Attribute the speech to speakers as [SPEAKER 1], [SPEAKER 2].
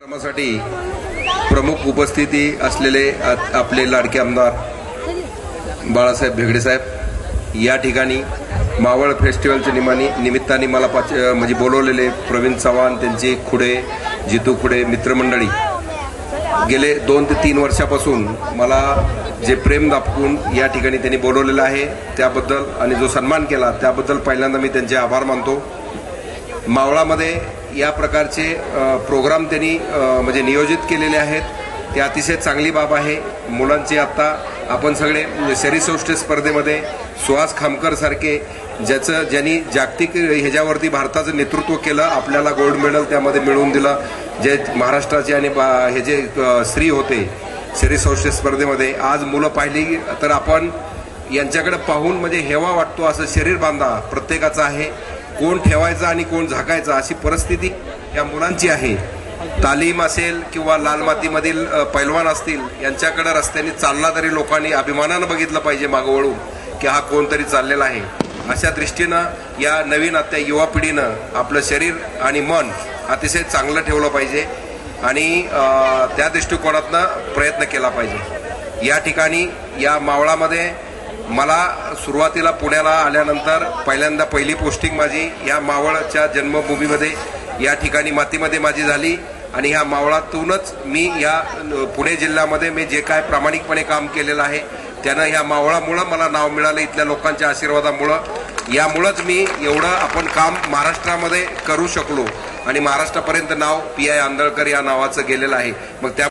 [SPEAKER 1] कार्यक्रमासाठी प्रमुख उपस्थिती असलेले आपले लाडके आमदार बाळासाहेब भेगडे साहेब या ठिकाणी मावळ फेस्टिवलच्या निमित्ताने मला म्हणजे बोलवलेले प्रवीण चव्हाण, त्यांचे खुडे, जितू खुडे मित्रमंडळी गेले 2 ते 3 वर्षापासून मला जे प्रेम दाखवून या ठिकाणी त्यांनी बोलवलेलं आहे त्याबद्दल आणि जो सन्मान केला त्याबद्दल पहिल्यांदा मी त्यांचे आभार मानतो। मावळामध्ये या प्रकारचे प्रोग्राम त्यांनी म्हणजे नियोजित केलेले आहेत, ते अतिशय चांगली बाब आहे। मुलांची आता आपण सगळे शरीरसौष्ठव स्पर्धेमध्ये सुहास खामकर सारखे ज्यांनी जागतिक ह्याच्यावरती भारताचं नेतृत्व केलं, आपल्याला गोल्ड मेडल त्यामध्ये मिळवून दिलं, जे महाराष्ट्राचे आणि हे जे श्री होते शरीरसौष्ठव स्पर्धेमध्ये। आज मुलं पाहिली तर आपण यांच्याकडे पाहून म्हणजे हेवा वाटतो, असं शरीर बांधा प्रत्येकाचं आहे, कोण ठेवायचा आणि कोण झाकायचा अशी परिस्थिती या मुलांची आहे। तालीम असेल किंवा लाल मातीमधील पैलवान असतील, यांच्याकडे रस्त्याने चालला तरी लोकांनी अभिमानानं बघितलं पाहिजे मागं वळून की हा कोणतरी चाललेला आहे। अशा दृष्टीनं या नवीन आता युवा पिढीनं आपलं शरीर आणि मन अतिशय चांगलं ठेवलं पाहिजे आणि त्या दृष्टिकोनातनं प्रयत्न केला पाहिजे। या ठिकाणी या मावळामध्ये मला सुरुवातीला पुण्याला आल्यानंतर पहिल्यांदा पहिली पोस्टिंग माझी या मावळच्या जन्मभूमीमध्ये या ठिकाणी मातीमध्ये माझी झाली आणि ह्या मावळातूनच मी या पुणे जिल्ह्यामध्ये मी जे काय प्रामाणिकपणे काम केलेलं आहे त्यानं ह्या मावळामुळं मला नाव मिळालं, इथल्या लोकांच्या आशीर्वादामुळं। यामुळंच मी एवढं आपण काम महाराष्ट्रामध्ये करू शकलो आणि महाराष्ट्रापर्यंत नाव PI आंदळकर या नावाचं गेलेलं आहे। मग त्या